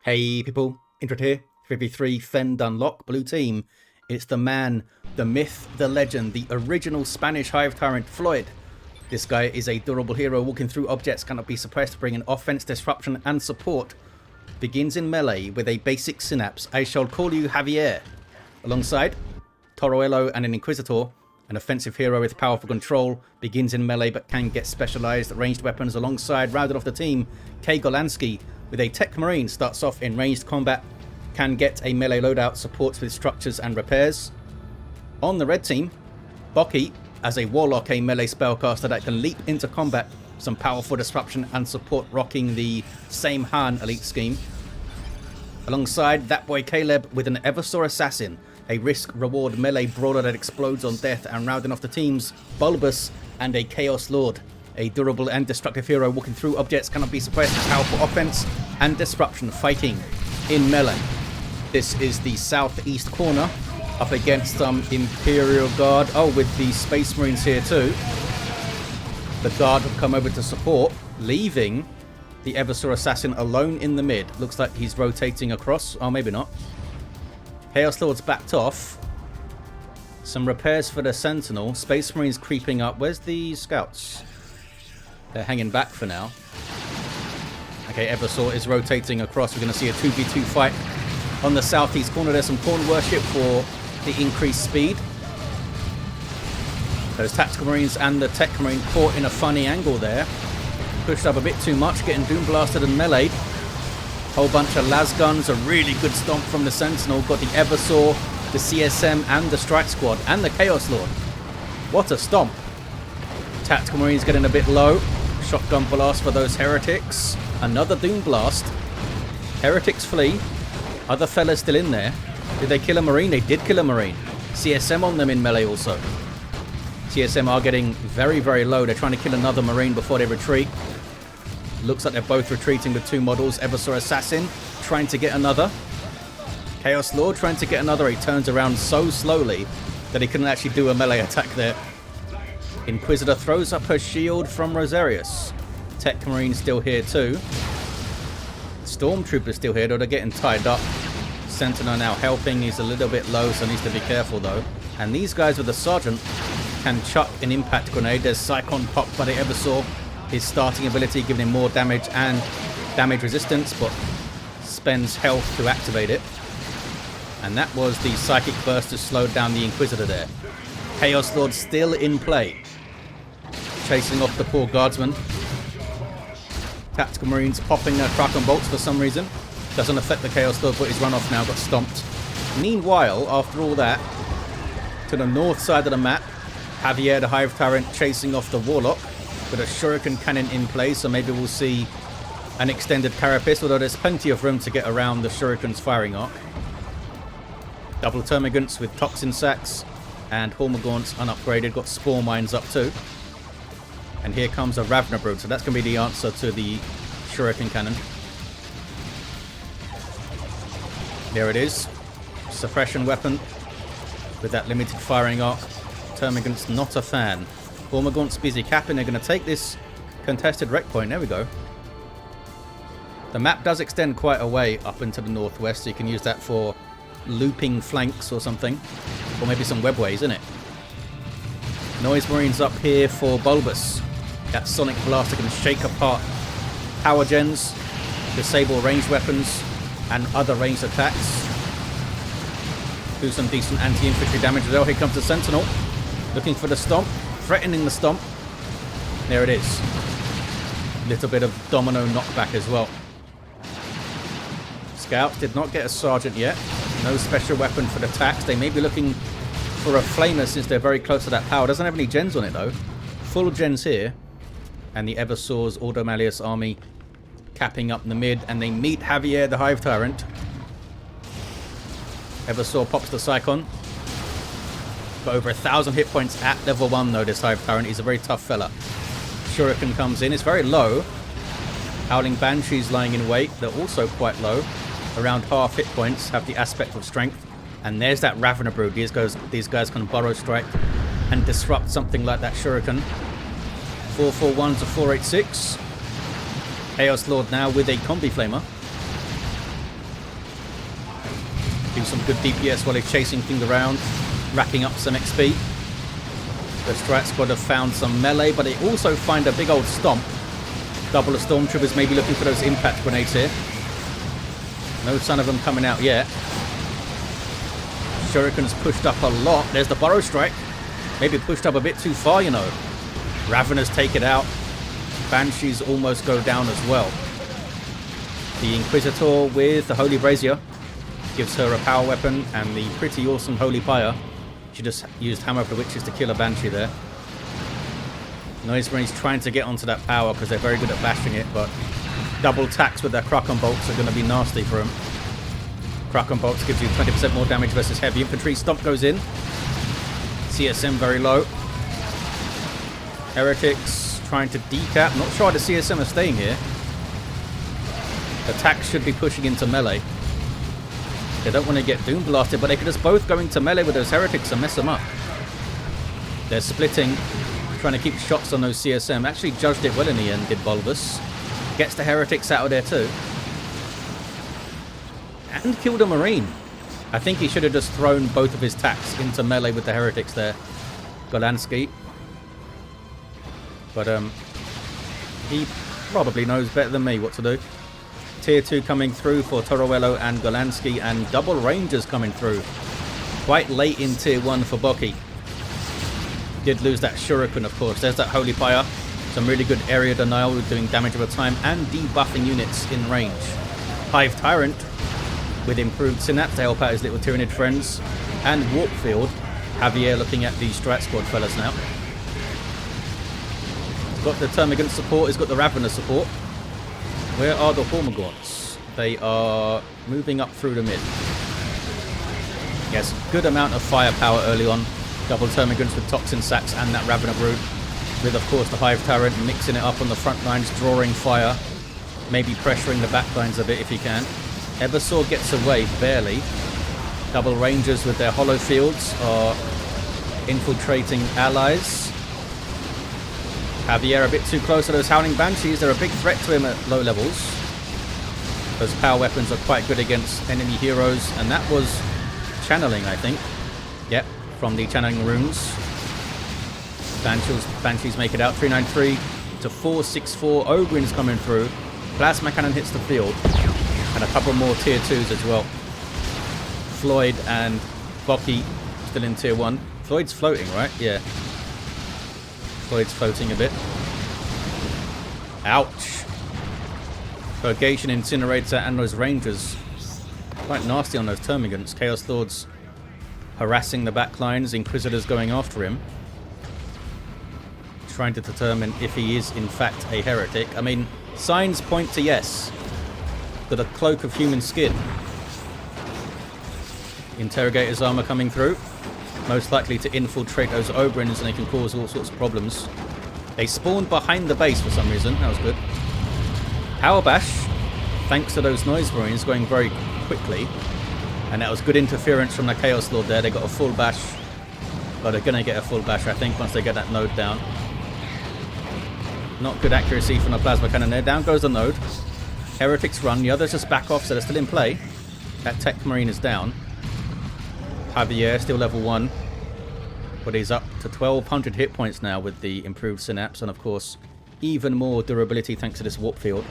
Hey people, Intro here, 53 Fend Unlock, blue team. It's the man, the myth, the legend, the original Spanish Hive Tyrant, Floid. This guy is a durable hero, walking through objects, cannot be suppressed, bringing offense, disruption and support. Begins in melee with a basic synapse. I shall call you Javier. Alongside Toruello and an Inquisitor, an offensive hero with powerful control, begins in melee but can get specialized ranged weapons. Alongside, rounded off the team, KGolanski with a Techmarine, starts off in ranged combat, can get a melee loadout, supports with structures and repairs. On the red team, Bocchi as a Warlock, a melee spellcaster that can leap into combat, some powerful disruption and support, rocking the same Han elite scheme. Alongside ThatBoyCaleb with an Eversor assassin, a risk-reward melee brawler that explodes on death, and rounding off the teams, Bulbus and a Chaos Lord, a durable and destructive hero walking through objects, cannot be suppressed, powerful offense and disruption, fighting in melee. This is the southeast corner, up against some Imperial Guard. Oh, with the Space Marines here too. The Guard have come over to support, leaving the Eversor assassin alone in the mid. Looks like he's rotating across. Oh, maybe not. Chaos Lord's backed off. Some repairs for the Sentinel. Space Marines creeping up. Where's the scouts? They're hanging back for now. Okay, Eversor is rotating across. We're going to see a 2v2 fight on the southeast corner. There's some corn worship for the increased speed. Those tactical marines and the Techmarine caught in a funny angle there. Pushed up a bit too much, getting doom blasted and meleeed. Whole bunch of las guns, a really good stomp from the Sentinel. Got the Eversor, the CSM and the Strike Squad and the Chaos Lord. What a stomp. Tactical marines getting a bit low. Shotgun blast for those heretics. Another doom blast. Heretics flee. Other fellas still in there. Did they kill a marine? They did kill a marine. CSM on them in melee also. CSM are getting very, very low. They're trying to kill another marine before they retreat. Looks like they're both retreating with two models. Eversor Assassin trying to get another. Chaos Lord trying to get another. He turns around so slowly that he couldn't actually do a melee attack there. Inquisitor throws up her shield from Rosarius. Techmarine still here too. Stormtrooper still here, though they're getting tied up. Sentinel now helping. He's a little bit low, so needs to be careful though. And these guys with the Sergeant can chuck an impact grenade. There's Psychon popped by the Eversor. His starting ability giving him more damage and damage resistance, but spends health to activate it. And that was the Psychic Burst to slow down the Inquisitor there. Chaos Lord still in play. Chasing off the poor guardsman. Tactical Marines popping their Kraken bolts for some reason. Doesn't affect the Chaos Lord, but his runoff now got stomped. Meanwhile, after all that, to the north side of the map, Javier the Hive Tyrant chasing off the Warlock with a Shuriken cannon in place, so maybe we'll see an extended carapace, although there's plenty of room to get around the Shuriken's firing arc. Double Termagants with Toxin Sacks and Hormagaunts unupgraded, got Spore Mines up too. And here comes a Ravna Brood, so that's going to be the answer to the Shuriken cannon. There it is. Suppression weapon with that limited firing arc. Termagant's not a fan. Hormagaunts busy capping. They're going to take this contested wreck point. There we go. The map does extend quite a way up into the northwest, so you can use that for looping flanks or something. Or maybe some webways, isn't it? Noise Marines up here for Bulbus. That Sonic Blaster can shake apart power gens, disable ranged weapons and other ranged attacks. Do some decent anti-infantry damage as well. Here comes the Sentinel. Looking for the stomp. Threatening the stomp. There it is. Little bit of domino knockback as well. Scouts did not get a Sergeant yet. No special weapon for the attacks. They may be looking for a Flamer since they're very close to that power. Doesn't have any gens on it though. Full gens here. And the Eversor's Ordo Malleus army capping up in the mid. And they meet Javier the Hive Tyrant. Eversor pops the Psychon. Got over 1,000 hit points at level 1 though, this Hive Tyrant. He's a very tough fella. Shuriken comes in. It's very low. Howling Banshees lying in wait. They're also quite low. Around half hit points. Have the aspect of strength. And there's that Ravna Brood. These guys can burrow strike and disrupt something like that Shuriken. 441 to 486. Chaos Lord now with a Combi Flamer. some good DPS while he's chasing things around, racking up some XP. The Strat Squad have found some melee, but they also find a big old stomp. Double of Stormtroopers maybe looking for those impact grenades here. No sign of them coming out yet. Shuriken's pushed up a lot. There's the Burrow Strike. Maybe pushed up a bit too far, you know. Raveners take it out. Banshees almost go down as well. The Inquisitor with the Holy Brazier gives her a power weapon and the pretty awesome Holy Pyre. She just used Hammer of the Witches to kill a Banshee there. Noise Marine's trying to get onto that power because they're very good at bashing it, but double tacks with their Kraken Bolts are going to be nasty for him. Kraken Bolts gives you 20% more damage versus heavy infantry. Stomp goes in. CSM very low. Heretics trying to decap. Not sure why the CSM are staying here. Attacks should be pushing into melee. They don't want to get Doom Blasted, but they could just both go into melee with those Heretics and mess them up. They're splitting, trying to keep shots on those CSM. Actually judged it well in the end, did Bulbus. Gets the Heretics out of there too. And killed a Marine. I think he should have just thrown both of his tacks into melee with the Heretics there. Golanski. But he probably knows better than me what to do. Tier 2 coming through for Toruello and Golanski, and double Rangers coming through. Quite late in Tier 1 for bocchi. Did lose that Shuriken, of course. There's that Holy Pyre. Some really good area denial with doing damage over time and debuffing units in range. Hive Tyrant with improved Synapse to help out his little Tyranid friends. And Warpfield. Javier looking at the Strat Squad fellas now. He's got the Termagant support. He's got the Ravener support. Where are the Hormagaunts? They are moving up through the mid. Yes, good amount of firepower early on. Double Termagants with Toxin Sacks and that Ravener Brood. With, of course, the Hive Tyrant mixing it up on the front lines, drawing fire. Maybe pressuring the back lines a bit if he can. Eversor gets away, barely. Double Rangers with their hollow fields are infiltrating allies. Javier a bit too close to those Howling Banshees. They're a big threat to him at low levels. Those power weapons are quite good against enemy heroes. And that was channeling, I think. Yep, from the channeling runes. Banshees make it out. 393 to 464. Ogren's coming through. Plasma Cannon hits the field. And a couple more Tier 2s as well. Floid and bocchi still in Tier 1. Floyd's floating, right? Yeah. Floyd's floating a bit. Ouch. Purgation, Incinerator, and those Rangers. Quite nasty on those Termagants. Chaos Lords harassing the back lines. Inquisitors going after him. Trying to determine if he is in fact a heretic. I mean, signs point to yes. Got a cloak of human skin. Interrogator's armor coming through. Most likely to infiltrate those Ogrins, and they can cause all sorts of problems. They spawned behind the base for some reason. That was good. Power Bash, thanks to those Noise Marines going very quickly. And that was good interference from the Chaos Lord there. They got a full bash. But they're going to get a full bash, I think, once they get that node down. Not good accuracy from the Plasma Cannon there. Down goes the node. Heretics run. The others just back off, so they're still in play. That Techmarine is down. Javier still level 1. But he's up to 1200 hit points now with the improved Synapse. And, of course, even more durability thanks to this Warp Field.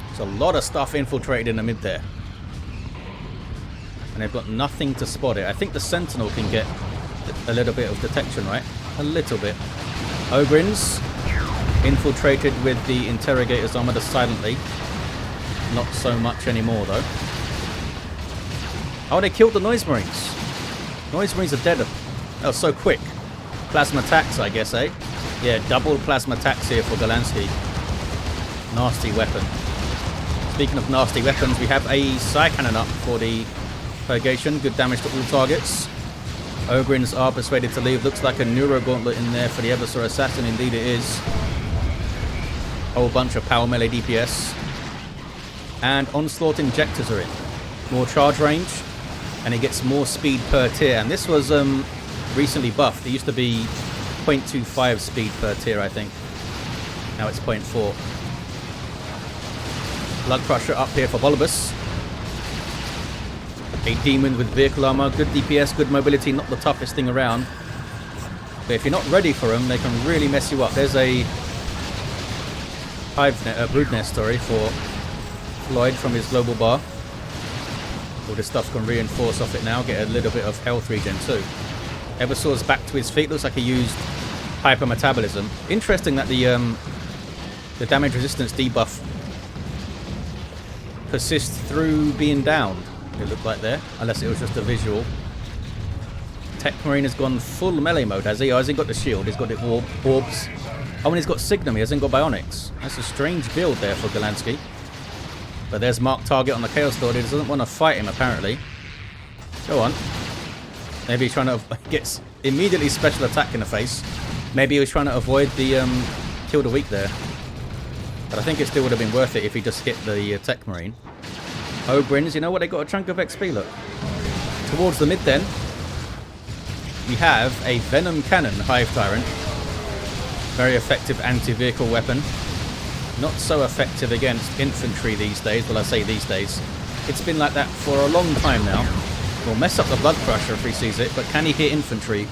There's a lot of stuff infiltrated in the mid there. And they've got nothing to spot it. I think the Sentinel can get a little bit of detection, right? A little bit. Ogrins infiltrated with the Interrogator's armor just silently. Not so much anymore, though. Oh, they killed the Noise Marines. Noise Marines are dead. That was so quick. Plasma attacks, I guess, eh? Yeah, double plasma attacks here for Golanski. Nasty weapon. Speaking of nasty weapons, we have a Psy Cannon up for the Purgation. Good damage to all targets. Ogrins are persuaded to leave. Looks like a Neuro Gauntlet in there for the Eversor Assassin. Indeed it is. Whole bunch of power melee DPS. And Onslaught Injectors are in. More charge range. And it gets more speed per tier. And this was recently buffed. It used to be 0.25 speed per tier, I think. Now it's 0.4. Blood Crusher up here for Bulbus. a demon with vehicle armor, good DPS, good mobility, not the toughest thing around. But if you're not ready for them, they can really mess you up. There's a brood nest, for Floid from his global bar. All this stuff can reinforce off it now, get a little bit of health regen too. Eversor's back to his feet, looks like he used hyper metabolism. Interesting that the damage resistance debuff persists through being downed, it looked like there, unless it was just a visual. Techmarine has gone full melee mode, has he? Oh, hasn't got the shield, he's got the orbs. Oh, and he's got Signum, he hasn't got Bionics. That's a strange build there for Golanski. But there's Mark Target on the Chaos Lord, he doesn't want to fight him apparently. Go on. Maybe he's trying to get immediately special attack in the face. Maybe he was trying to avoid the kill the weak there. But I think it still would have been worth it if he just hit the Techmarine. Ogrins, you know what? They got a chunk of XP, look. Towards the mid then, we have a Venom Cannon Hive Tyrant. Very effective anti-vehicle weapon. Not so effective against infantry these days. Well, I say these days. It's been like that for a long time now. Will mess up the Blood Crusher if he sees it, but can he hit infantry?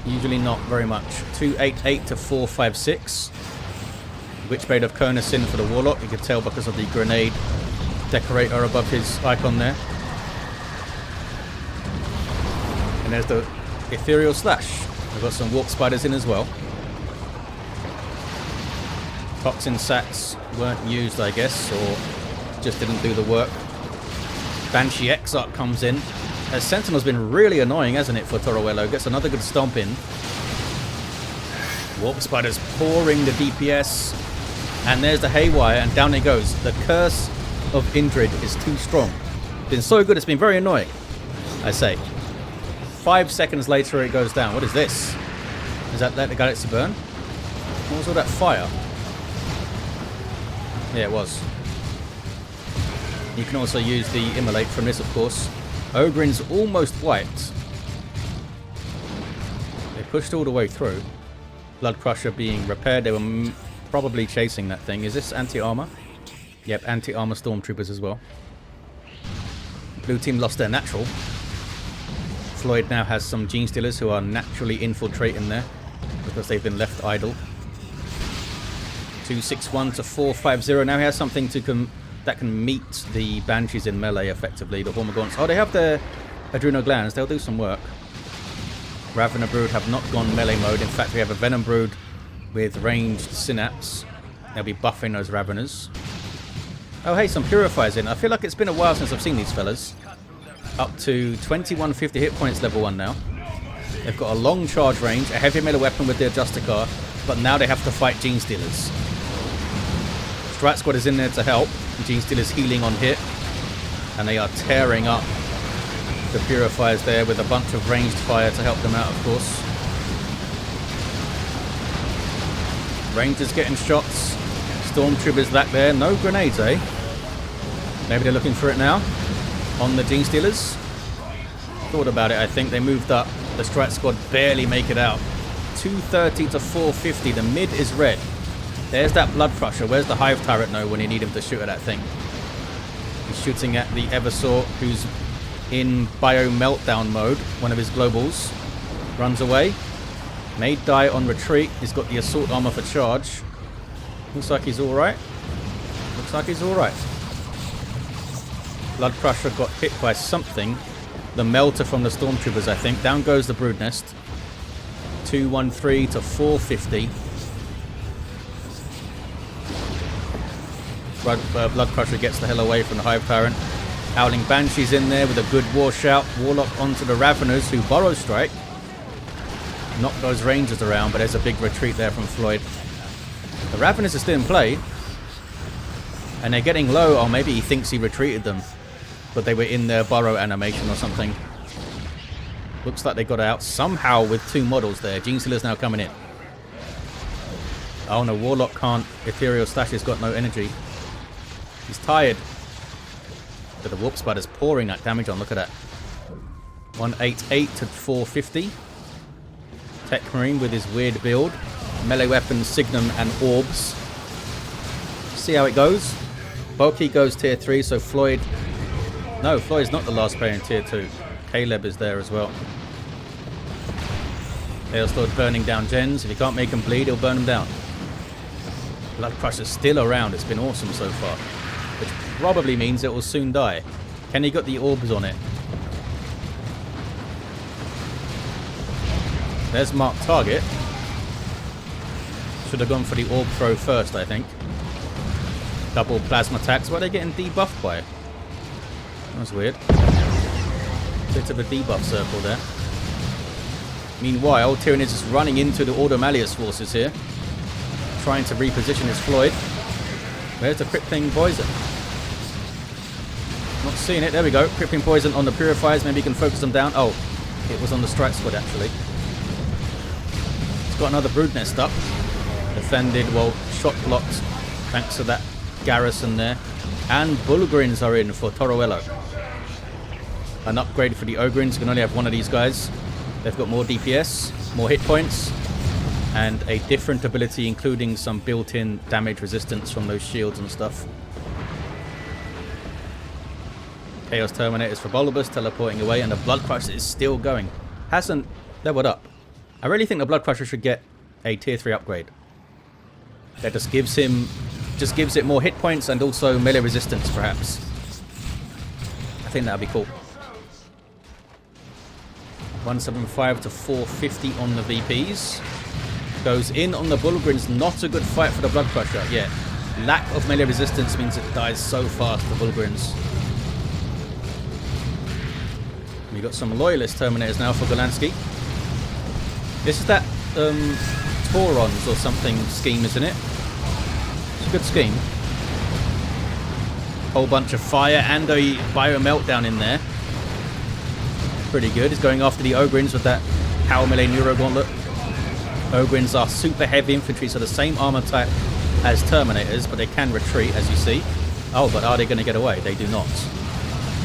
Usually not very much. 288 to 456. Witchblade of Konasin for the Warlock. You could tell because of the grenade decorator above his icon there. And there's the Ethereal Slash. We've got some Warp Spiders in as well. Toxin Sacks weren't used, I guess, or just didn't do the work. Banshee Exarch comes in. Sentinel's been really annoying, hasn't it, for Toruello? Gets another good stomp in. Warp Spider's pouring the DPS. And there's the Haywire, and down it goes. The Curse of Indrid is too strong. Been so good, it's been very annoying, I say. 5 seconds later, it goes down. What is this? Is that Let the Galaxy Burn? What was all that fire? Yeah, it was. You can also use the Immolate from this, of course. Ogrin's almost wiped. They pushed all the way through. Blood Crusher being repaired. They were probably chasing that thing. Is this anti-armor? Yep, anti-armor stormtroopers as well. Blue team lost their natural. Floyd now has some Gene Stealers who are naturally infiltrating there because they've been left idle. 261 to 450. Now he has something to that can meet the Banshees in melee effectively. The Hormagaunts. Oh, they have their Adrenal Glands. They'll do some work. Ravener Brood have not gone melee mode. In fact, we have a Venom Brood with ranged Synapse. They'll be buffing those Raveners. Oh, hey, some Purifiers in. I feel like it's been a while since I've seen these fellas. Up to 2150 hit points level 1 now. They've got a long charge range, a heavy melee weapon with their Justicar, but now they have to fight Gene Stealers. Strat Squad is in there to help. Gene Stealers healing on hit. And they are tearing up the Purifiers there with a bunch of ranged fire to help them out, of course. Rangers getting shots. Stormtroopers back there. No grenades, eh? Maybe they're looking for it now. On the Gene Stealers. Thought about it, I think. They moved up. The Strat Squad barely make it out. 230 to 450. The mid is red. There's that Blood Crusher. Where's the Hive Tyrant know when you need him to shoot at that thing? He's shooting at the Eversor, who's in Bio Meltdown mode. One of his globals. Runs away. May die on retreat. He's got the Assault Armor for charge. Looks like he's alright. Looks like he's alright. Blood Crusher got hit by something. The Melter from the Stormtroopers, I think. Down goes the Brood Nest. 213 to 450. Blood Crusher gets the hell away from the Hive Tyrant. Howling Banshee's in there with a good war shout. Warlock onto the Raveners, who Burrow Strike. Knock those Rangers around, but there's a big retreat there from Floyd. The Raveners are still in play. And they're getting low. Oh, maybe he thinks he retreated them. But they were in their burrow animation or something. Looks like they got out somehow with 2 models there. Gene Stealer's now coming in. Oh no, Warlock can't. Ethereal Slash has got no energy. He's tired. But the Warp Spider's pouring that damage on. Look at that. 188 to 450. Techmarine with his weird build. Melee weapons, Signum and Orbs. See how it goes. Bocchi goes tier 3, so Floyd No, Floyd's not the last player in tier 2. Caleb is there as well. They'll start burning down gens. If you can't make them bleed, he'll burn them down. Blood Crusher's still around. It's been awesome so far. Which probably means it will soon die. Kenny got the orbs on it. There's marked target. Should have gone for the orb throw first, I think. Double plasma attacks. What are they getting debuffed by? That was weird. Bit of a debuff circle there. Meanwhile, Tyranids is running into the Ordo Malleus forces here. Trying to reposition his Floid. Where's the crippling poison? Not seeing it. There we go. Crippling poison on the purifiers. Maybe you can focus them down. Oh, it was on the strike squad actually. It's got another brood nest up. Defended, well, shot blocked thanks to that garrison there. And Bulgrins are in for Toruello. An upgrade for the Ogrins. You can only have one of these guys. They've got more DPS, more hit points, and a different ability including some built-in damage resistance from those shields and stuff. Chaos Terminators for Bulbus, teleporting away, and the Blood Crusher is still going. Hasn't leveled up. I really think the Blood Crusher should get a tier 3 upgrade. That just gives it more hit points and also melee resistance perhaps. I think that'd be cool. 175 to 450 on the VPs. Goes in on the Bulgrins. Not a good fight for the Blood Crusher. Yeah, lack of melee resistance means it dies so fast, the Bulgrins. We got some Loyalist Terminators now for Golanski. This is that Taurons or something scheme, isn't it? It's a good scheme. Whole bunch of fire and a bio meltdown in there. Pretty good. He's going after the Ogrins with that power melee Neuro Gauntlet. Ogrins are super heavy infantry, so the same armor type as Terminators, but they can retreat, as you see. Oh, but are they going to get away? They do not.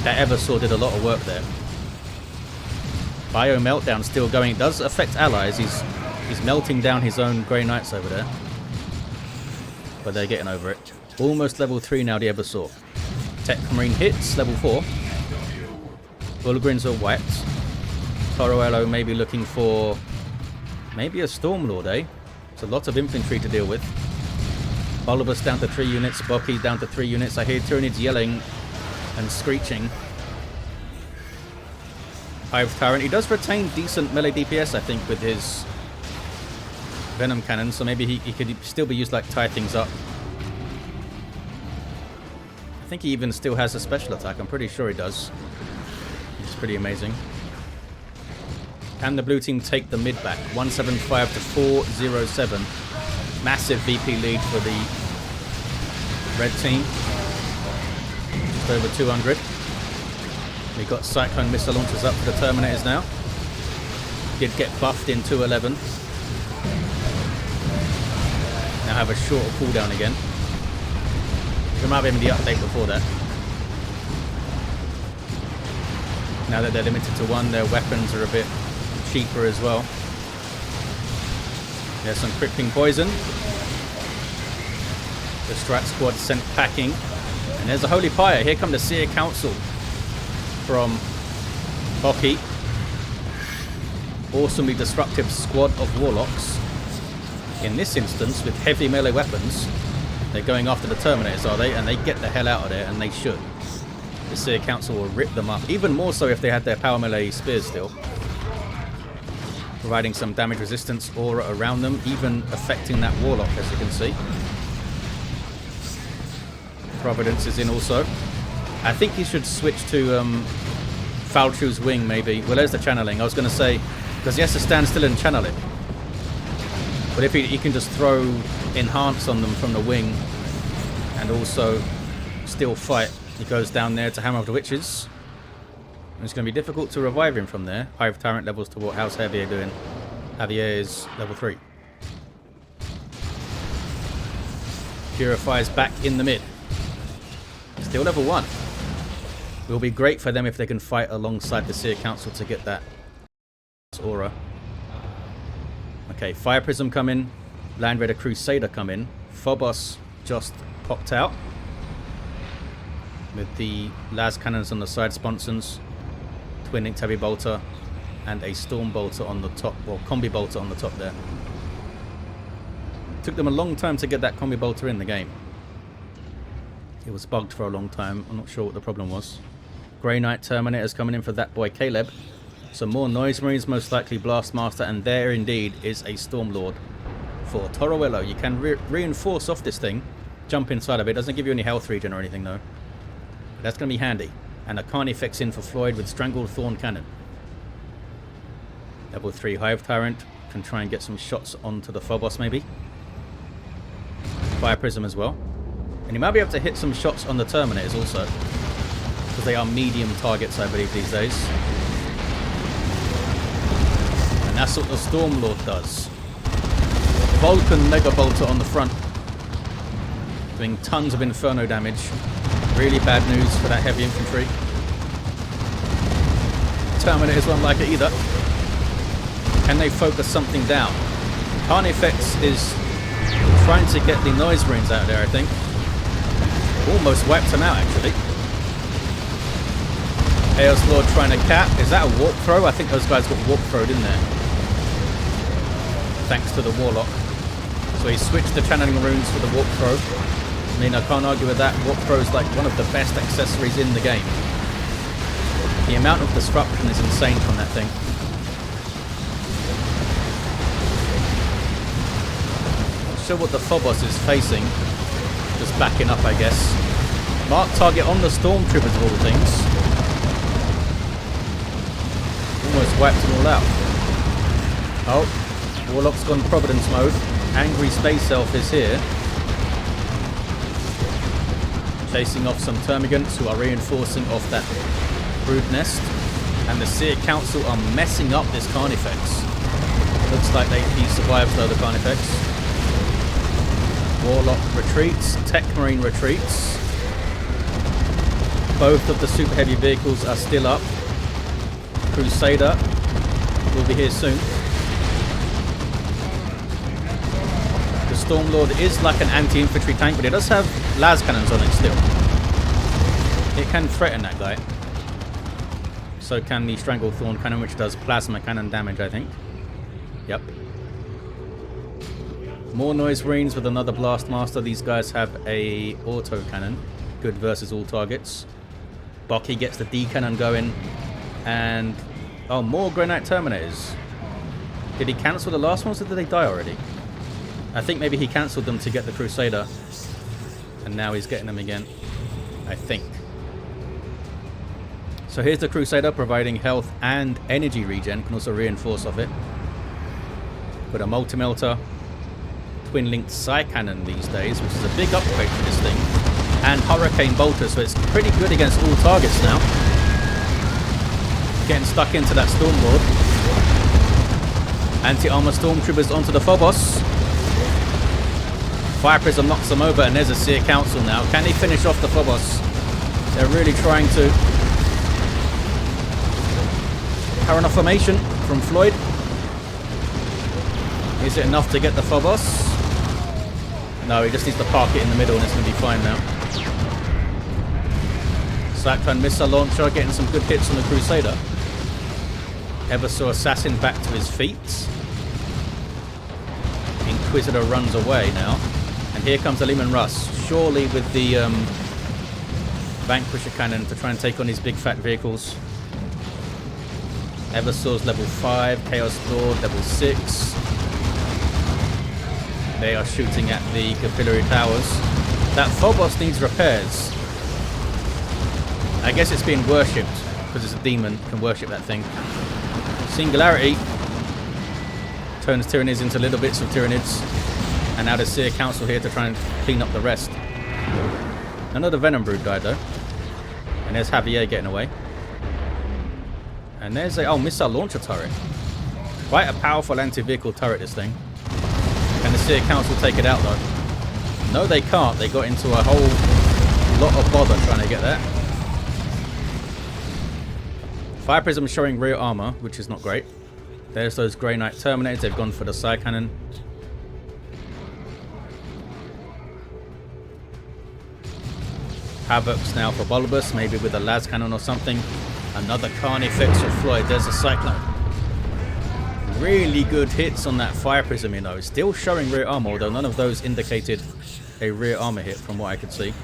That Eversor did a lot of work there. Bio meltdown still going. It does affect allies. He's melting down his own Grey Knights over there. But they're getting over it. Almost level 3 now, the Eversor. Techmarine hits, level 4. Bulgrins are wiped. Toruello may be looking for maybe a Stormlord, eh? It's a lot of infantry to deal with. Bulbus down to 3 units. Bocchi down to 3 units. I hear Tyranids yelling and screeching. Hive Tyrant. He does retain decent melee DPS, I think, with his Venom Cannon, so maybe he could still be used like tie things up. I think he even still has a special attack. I'm pretty sure he does. It's pretty amazing. Can the blue team take the mid back? 175 to 407. Massive VP lead for the red team. Just over 200. We've got Cyclone missile launchers up for the Terminators now. Did get buffed in 211. Now have a shorter cooldown again. There might have been the update before that. Now that they're limited to 1, their weapons are a bit cheaper as well. There's some crippling poison. The Strat Squad sent packing. And there's a Holy Pyre. Here come the Seer Council from Bocchi. Awesomely disruptive squad of Warlocks. In this instance, with heavy melee weapons, they're going after the Terminators, are they? And they get the hell out of there, and they should. The Seer Council will rip them up. Even more so if they had their power melee spears still. Providing some damage resistance aura around them, even affecting that Warlock, as you can see. Providence is in also. I think he should switch to Faltru's Wing, maybe. Well, there's the channeling. I was going to say, because he has to stand still and channel it. But if he can just throw Enhance on them from the wing and also still fight, he goes down there to Hammer of the Witches. And it's going to be difficult to revive him from there. Hive Tyrant levels to what? How's Javier doing? Javier is level 3. Purify's back in the mid. Still level 1. It will be great for them if they can fight alongside the Seer Council to get that aura. Okay, Fire Prism come in. Land Raider Crusader come in. Phobos just popped out. with the las cannons on the side sponsons, twin linked heavy bolter, and a storm bolter on the top, or combi bolter on the top there. Took them a long time to get that combi bolter in the game. It was bugged for a long time. I'm not sure what the problem was. Grey Knight Terminators coming in for ThatBoyCaleb. Some more Noise Marines, most likely Blastmaster, and there indeed is a Stormlord for Toruello. You can reinforce off this thing, jump inside of it. Doesn't give you any health regen or anything though. But that's going to be handy. And a Carnifex in for Floid with Strangled Thorn Cannon. Level 3 Hive Tyrant. Can try and get some shots onto the Phobos maybe. Fire Prism as well. And you might be able to hit some shots on the Terminators also. Because they are medium targets, I believe, these days. And that's what the Stormlord does. Vulcan Mega Bolter on the front. Doing tons of Inferno damage. Really bad news for that heavy infantry. Terminators won't like it either. Can they focus something down? Carnifex is trying to get the Noise Marines out there, I think. Almost wiped them out, actually. Chaos Lord trying to cap. Is that a warp throw? I think those guys got warp throwed in there. Thanks to the Warlock. So he switched the channeling runes for the warp throw. I mean, I can't argue with that. Warp throw is like one of the best accessories in the game. The amount of disruption is insane from that thing. Not sure what the Phobos is facing. Just backing up, I guess. Mark target on the Stormtroopers of all things. Almost wiped them all out. Oh. Warlock's gone Providence mode. Angry Space Elf is here. Chasing off some Termagants who are reinforcing off that brood nest. And the Seer Council are messing up this Carnifex. Looks like he survives though, the Carnifex. Warlock retreats. Techmarine retreats. Both of the super heavy vehicles are still up. Crusader will be here soon. The Stormlord is like an anti-infantry tank, but it does have las cannons on it still. It can threaten that guy. So can the Strangled Thorn Cannon, which does plasma cannon damage, I think. Yep. More Noise Marines with another Blastmaster. These guys have a auto cannon. Good versus all targets. Bocchi gets the D cannon going. And oh, more Grey Knight Terminators. Did he cancel the last ones or did they die already? I think maybe he cancelled them to get the Crusader. And now he's getting them again. I think. So here's the Crusader providing health and energy regen. Can also reinforce off it. Got a multi-melter. Twin-linked Psy Cannon these days, which is a big upgrade for this thing. And Hurricane Bolter, so it's pretty good against all targets now. Getting stuck into that Stormlord. Anti-armor Stormtroopers onto the Phobos. Fire Prism knocks them over, and there's a Seer Council now. Can he finish off the Phobos? They're really trying to. Paranoid formation from Floid. Is it enough to get the Phobos? No, he just needs to park it in the middle and it's going to be fine now. Cyclone Missile Launcher getting some good hits on the Crusader. Eversor Assassin back to his feet. Inquisitor runs away now. And here comes Aliman Russ. Surely with the Vanquisher Cannon to try and take on these big fat vehicles. Eversor's level 5. Chaos Lord level 6. They are shooting at the capillary towers. That Phobos needs repairs. I guess it's being worshipped because it's a demon. Can worship that thing. Singularity turns Tyranids into little bits of Tyranids. And now there's Seer Council here to try and clean up the rest. None of the Venom Brood died though. And there's Javier getting away. And there's a missile launcher turret. Quite a powerful anti-vehicle turret, this thing. Can the Seer Council take it out though? No, they can't. They got into a whole lot of bother trying to get that. Fire Prism showing rear armor, which is not great. There's those Grey Knight Terminators. They've gone for the Psy Cannon. Havocs now for Bulbus, maybe with a las cannon or something. Another Carnifex for Floid. There's a Cyclone. Really good hits on that Fire Prism, you know. Still showing rear armor, although none of those indicated a rear armor hit from what I could see.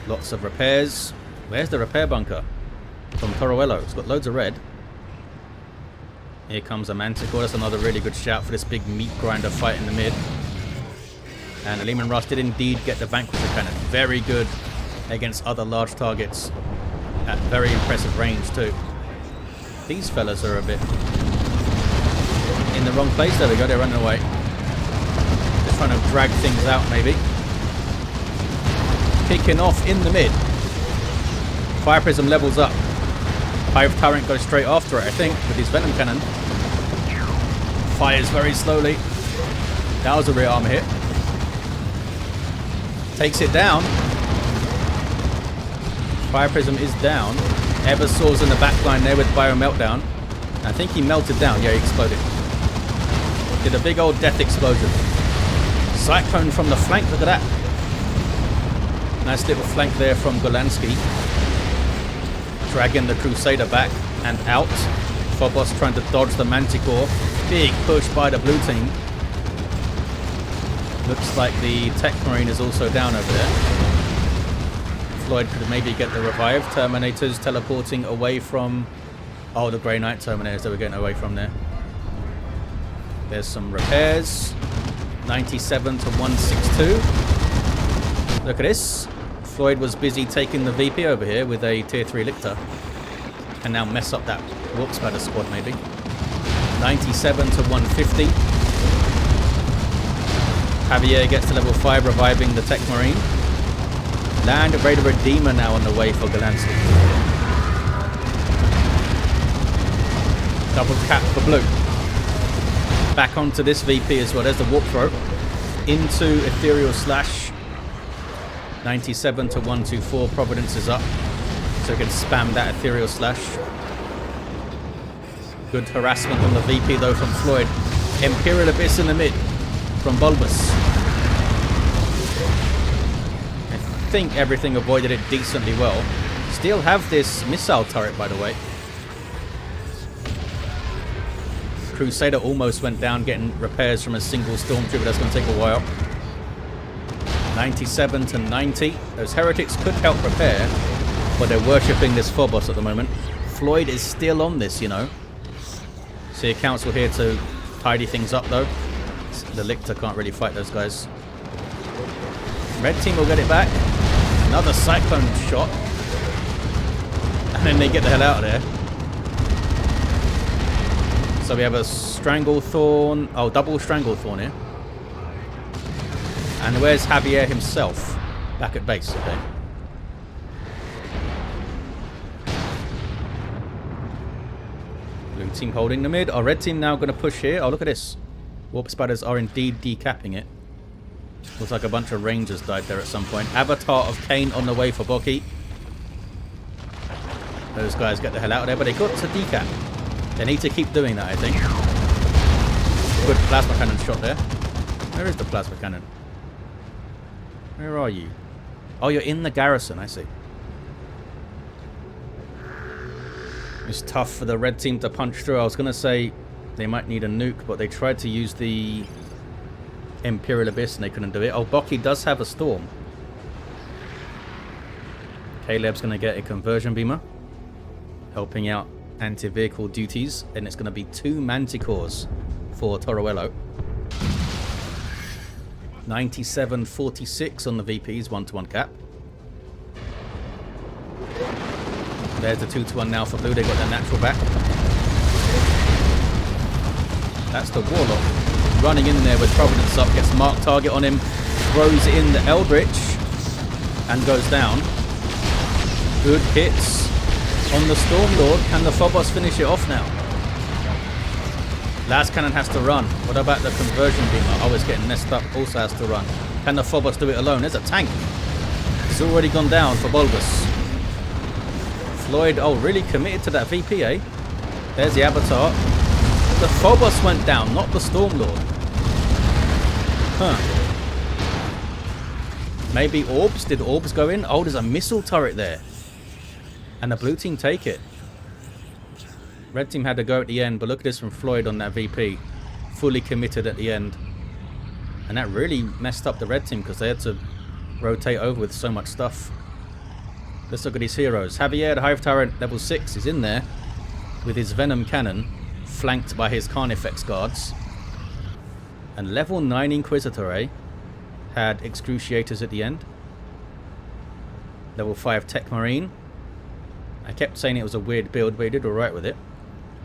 Lots of repairs. Where's the repair bunker? From Toruello. It's got loads of red. Here comes a Manticore. That's another really good shout for this big meat grinder fight in the mid. And the Lehman Russ did indeed get the Vanquisher Cannon. Very good against other large targets at very impressive range too. These fellas are a bit in the wrong place. There we go, they're running away. Just trying to drag things out maybe. Kicking off in the mid. Fire Prism levels up. Hive Tyrant goes straight after it, I think, with his Venom Cannon. Fires very slowly. That was a rear armor hit. Takes it down. Fire Prism is down. Eversor's in the back line there with Bio Meltdown. I think he melted down. Yeah, he exploded. Did a big old death explosion. Cyclone from the flank. Look at that. Nice little flank there from Golanski. Dragging the Crusader back and out. Phobos trying to dodge the Manticore. Big push by the blue team. Looks like the Techmarine is also down over there. Floyd could maybe get the revive. Terminators teleporting away from... Oh, the Grey Knight Terminators that we're getting away from there. There's some repairs. 97 to 162. Look at this. Floyd was busy taking the VP over here with a tier 3 Lictor. And now mess up that Warp Spatter squad maybe. 97 to 150. Javier gets to level 5, reviving the Techmarine. Land Raider Redeemer now on the way for Golanski. Double cap for blue. Back onto this VP as well. There's the Warp Throw. Into Ethereal Slash. 97 to 124. Providence is up. So we can spam that Ethereal Slash. Good harassment on the VP though from Floyd. Imperial Abyss in the mid from Bulbus. I think everything avoided it decently well. Still have this missile turret by the way. Crusader almost went down getting repairs from a single Stormtrooper. That's going to take a while. 97 to 90. Those heretics could help repair, but they're worshipping this Phobos at the moment. Floyd is still on this, you know. See a council here to tidy things up though. The Lictor can't really fight those guys. Red team will get it back. Another Cyclone shot. And then they get the hell out of there. So we have a Stranglethorn. Oh, double Stranglethorn here. And where's Javier himself? Back at base, okay. Blue team holding the mid. Our red team now going to push here. Oh, look at this. Warp Spatters are indeed decapping it. Looks like a bunch of Rangers died there at some point. Avatar of Cain on the way for Bocchi. Those guys get the hell out of there, but they got to decap. They need to keep doing that, I think. Good plasma cannon shot there. Where is the plasma cannon? Where are you? Oh, you're in the garrison, I see. It's tough for the red team to punch through. I was going to say they might need a nuke, but they tried to use the Imperial Abyss and they couldn't do it. Oh, Bocchi does have a storm. Caleb's going to get a conversion beamer, helping out anti-vehicle duties, and it's going to be 2 Manticores for Toruello. 97-46 on the VP's 1-to-1 cap. There's the 2-to-1 now for blue. They got their natural back. That's the Warlock running in there with Providence up. Gets marked target on him. Throws in the Eldritch and goes down. Good hits on the Stormlord. Can the Phobos finish it off now? Last cannon has to run. What about the conversion beamer? Oh, it's getting messed up. Also has to run. Can the Phobos do it alone? There's a tank. It's already gone down for Bulbus. Floyd, oh, really committed to that VP, eh? There's the Avatar. The Phobos went down, not the Stormlord. Huh. Maybe orbs? Did orbs go in? Oh, there's a missile turret there. And the blue team take it. Red team had to go at the end, but look at this from Floid on that VP. Fully committed at the end. And that really messed up the red team because they had to rotate over with so much stuff. Let's look at his heroes. Javier, the Hive Tyrant, level 6, is in there with his Venom Cannon, flanked by his Carnifex guards. And level 9 Inquisitor, eh? Had Excruciators at the end. Level 5 Techmarine. I kept saying it was a weird build, but he did alright with it.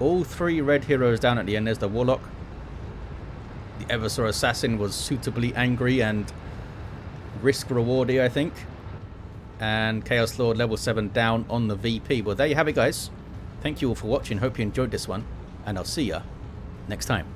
All 3 red heroes down at the end. There's the Warlock. The Eversor Assassin was suitably angry and risk-rewardy, I think. And Chaos Lord level 7 down on the VP. Well, there you have it, guys. Thank you all for watching. Hope you enjoyed this one. And I'll see ya next time.